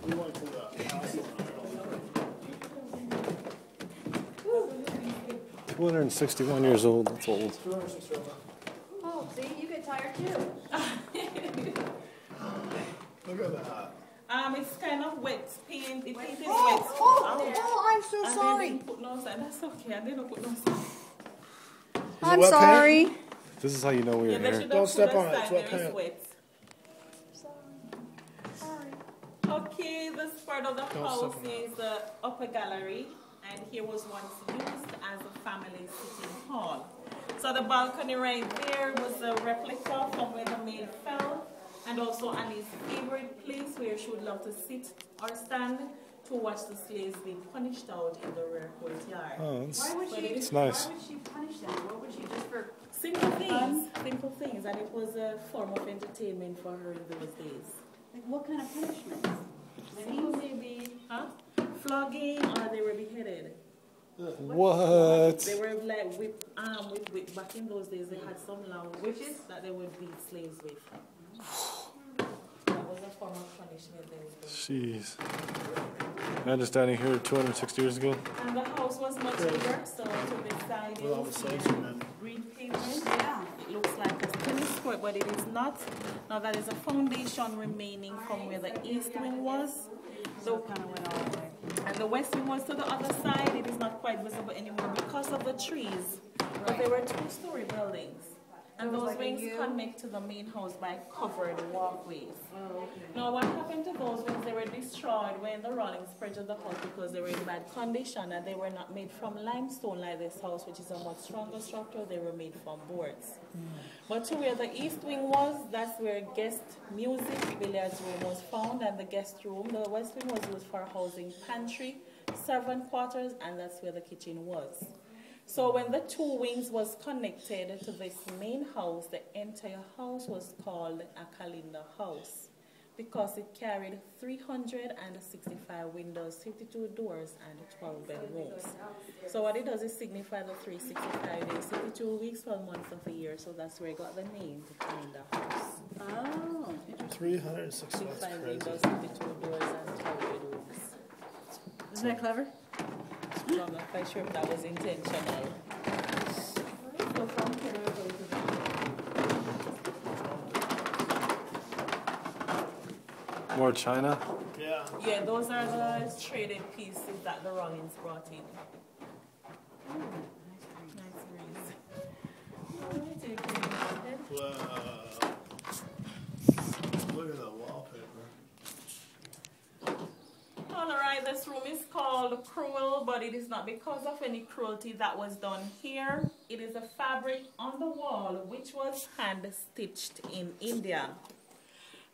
We went to the castle. 261 years old. That's old. 261. Oh, see, you get tired too. Look at that. It's kind of wet paint. The paint is wet. Oh, I'm so And sorry. they didn't put no sand. That's okay. I didn't put no sand. I'm wet sorry. This is how you know we're Yeah, they here. should Don't have step put on it, a it's sign wet there. It's paint. wet. Sorry. Okay, this part of the Don't house step on is the upper gallery, and here was once used as a family sitting hall. So the balcony right there was a replica from where the maid fell, and also Annie's favorite place where she would love to sit or stand to watch the slaves be punished out in the rear courtyard. Oh, Why would she? it's nice. Why would she punish them? What would she just for? Simple things, and it was a form of entertainment for her in those days. Like what kind of punishment? Maybe, flogging, or they were beheaded. What? They were like whipped. Back in those days, they had some long whips that they would beat slaves with. That was a form of punishment in those days. Jeez. Imagine standing here 260 years ago. And the house was much bigger, so to the side With all the is slaves in it. green pavement. Yeah. It looks like a tennis court, but it is not. Now there is a foundation remaining from where the east wing was. So Kind of went all the way. and the west wing was to the other side. It is not quite visible anymore because of the trees. But they were two-story buildings. And So it was those like a wings U? connect to the main house by covered walkways. Oh, okay. Now, what happened to those wings? They were destroyed when the rolling spread of the house because they were in bad condition and they were not made from limestone like this house, which is a much stronger structure. They were made from boards. But to where the east wing was, that's where guest music, billiards room was found, and the guest room. The west wing was used for housing pantry, servant quarters, and that's where the kitchen was. So when the two wings was connected to this main house, the entire house was called a Kalinda house because it carried 365 windows, 52 doors, and 12 bedrooms. So what it does is signify the 365 days, 52 weeks, 12 months of the year. So that's where it got the name, the Kalinda house. Oh, interesting. 360. That's 65 crazy. windows, 52 doors, and 12 bedrooms. Isn't that clever? So I'm not quite sure if that was intentional. So from here we're going to More China? Yeah. yeah, those are the traded pieces that the Rollins brought in. Nice breeze. Wow. Look at the wallpaper. Alright, this room is called Cruel, but it is not because of any cruelty that was done here. It is a fabric on the wall which was hand stitched in India.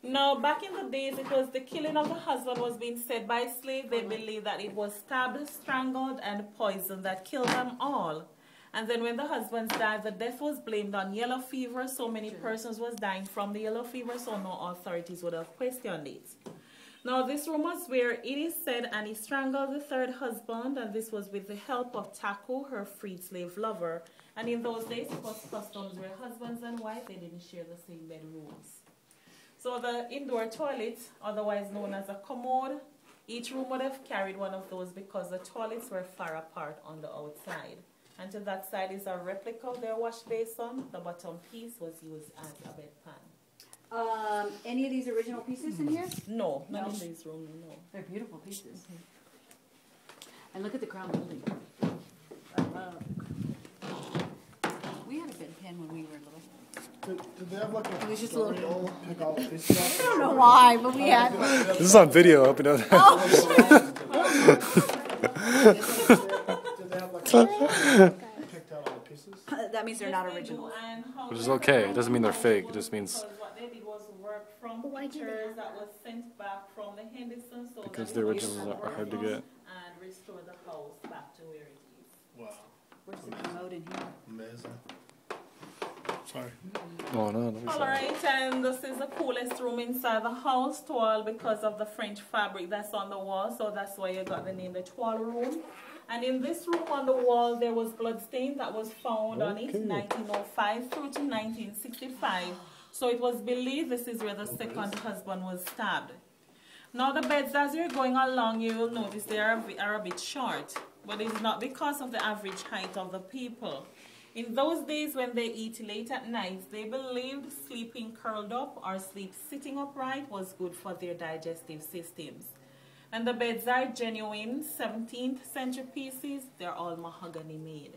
Now, back in the days, it was the killing of the husband was being said by slaves. They believed that it was stabbed, strangled, and poisoned that killed them all. And then when the husbands died, the death was blamed on yellow fever. So many persons was dying from the yellow fever, so no authorities would have questioned it. Now, this room was where it is said Annie strangled the third husband, and this was with the help of Taco, her freed slave lover. And in those days, it was customs where husbands and wives, they didn't share the same bedrooms. So the indoor toilet, otherwise known as a commode, each room would have carried one of those because the toilets were far apart on the outside. And to that side is a replica of their wash basin. The bottom piece was used as a bedpan. Any of these original pieces in here? No, none No. in this room, no. They're beautiful pieces. And look at the crown building. We had a bed pan when we were little. Did they have like a It was just a story little- to pick all the pieces up? I don't know why, but we had one. This is on video, I hope you know that. Did they have like a picked out all the pieces? That means they're not original. Which is okay. It doesn't mean they're fake. It just means Because what they did was work from pictures that was sent back from the Henderson, so because that the they originals could are work hard to from get. and restore the house back to where it is. Wow. Where's the commode in here? Amazing. Sorry. Oh no, let me All sorry. right, and this is the coolest room inside the house, toile, because of the French fabric that's on the wall, so that's why you got the name the toile room. And in this room on the wall, there was bloodstain that was found on it, 1905 through to 1965. So it was believed this is where the second husband was stabbed. Now the beds, as you're going along, you will notice they are a bit short, but it's not because of the average height of the people. In those days when they eat late at night, they believed sleeping curled up or sleep sitting upright was good for their digestive systems. And the beds are genuine 17th century pieces. They're all mahogany made.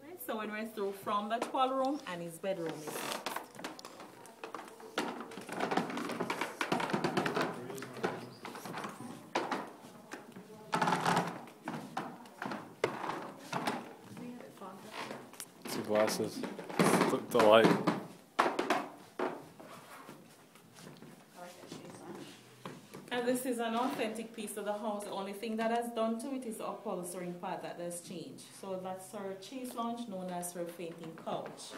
Right, so when we're through from the toilet room, and his bedroom is next. Two glasses. The light. And this is an authentic piece of the house. The only thing that has done to it is the upholstering part that has changed. So that's her chaise lounge, known as her fainting couch.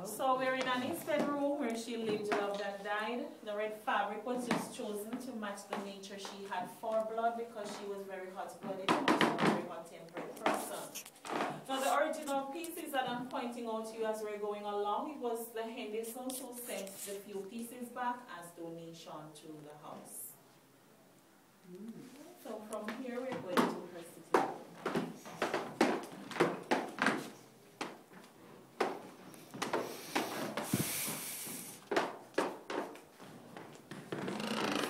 So we're in Annie's bedroom where she lived, loved, and died. The red fabric was just chosen to match the nature she had for blood because she was very hot-blooded and also a very hot-tempered person. Now the original pieces that I'm pointing out to you as we're going along, it was the Hendersons who sent the few pieces back as donation to the house. So from here we're going to her sitting room.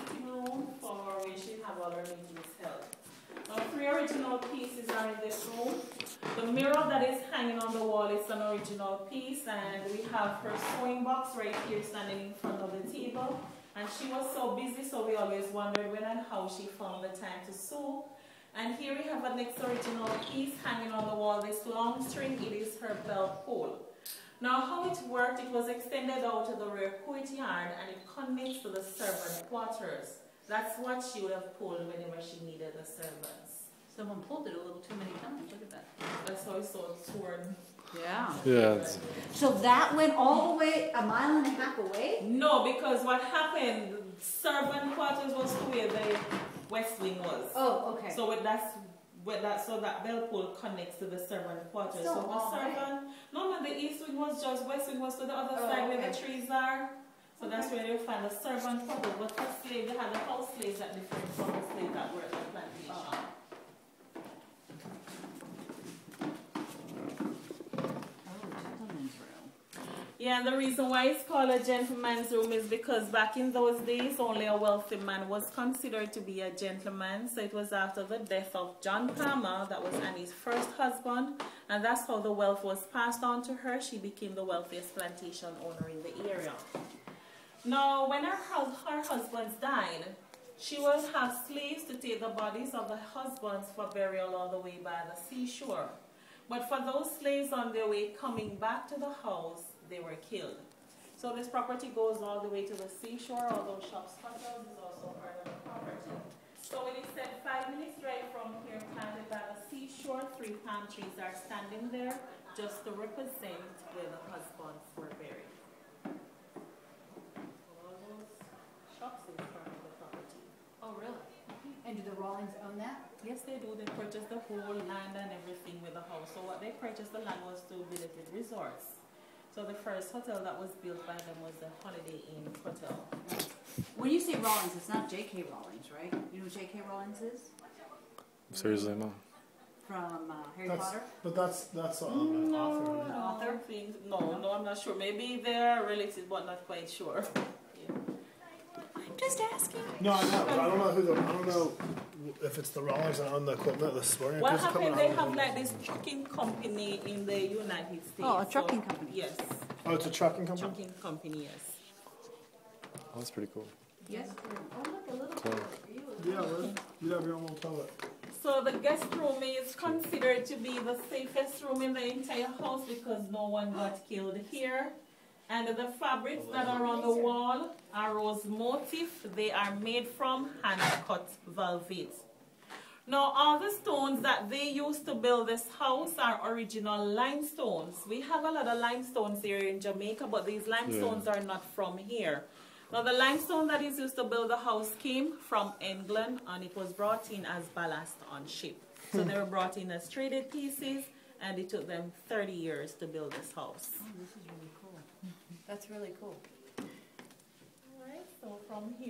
Sitting room for where she have all her meetings held. Now 3 original pieces are in this room. The mirror that is hanging on the wall is an original piece, and we have her sewing box right here standing in front of the table. And she was so busy, so we always wondered when and how she found the time to sew. And here we have a next original piece hanging on the wall. This long string, it is her belt pole. Now how it worked, it was extended out to the rear courtyard and it connects to the servant quarters. That's what she would have pulled whenever she needed the servants. Someone pulled it a little too many times. Look at that. That's how it's so torn. Yeah. Yeah. So that went all the way a mile and a half away? No, because what happened, servant quarters was to where the west wing was. Oh, okay. So so that bell pole connects to the servant quarters. So So the all right. servant, no, the east wing was just, west wing was to the other Oh, side where okay. the trees are. So that's Okay. where they find the servant quarters. But for slaves, they had the house slaves that different from the slaves that were at the plantation. Oh. Yeah, and the reason why it's called a gentleman's room is because back in those days, only a wealthy man was considered to be a gentleman. So it was after the death of John Palmer, that was Annie's first husband, and that's how the wealth was passed on to her. She became the wealthiest plantation owner in the area. Now, when her husbands died, she would have slaves to take the bodies of the husbands for burial all the way by the seashore. But for those slaves on their way coming back to the house, they were killed. So this property goes all the way to the seashore, although Shops Hotels is also part of the property. So it is set 5 minutes drive from here, planted by the seashore. 3 palm trees are standing there just to represent where the husbands were buried. So all those shops is part of the property. Oh, really? And do the Rawlings own that? Yes, they do. They purchased the whole land and everything with the house. So what they purchased the land was to build it with resorts. So the first hotel that was built by them was the Holiday Inn Hotel. When you say Rawlings, it's not J.K. Rawlings, right? You know who J.K. Rawlings is? Seriously, no. From Harry Potter? But that's an author. An author? No, I'm not sure. Maybe they're related, but not quite sure. Yeah. I'm just asking. No, I know. But I don't know if it's the Rawlings that own the equipment, the sporting What goods happened, company. they have like this trucking company in the United States. Oh, a trucking company. Yes. Oh, it's a trucking company? Trucking company, yes. Oh, that's pretty cool. Yes. Oh, look, a little Cool. Yeah, well, you'd have your own little toilet. So the guest room is considered to be the safest room in the entire house because no one got killed here. And the fabrics that are on the wall are rose motif. They are made from hand-cut velvet. Now, all the stones that they used to build this house are original limestones. We have a lot of limestones here in Jamaica, but these limestones are not from here. Now, the limestone that is used to build the house came from England, and it was brought in as ballast on ship. So they were brought in as traded pieces, and it took them 30 years to build this house. Oh, this is really cool. That's really cool. All right, so from here.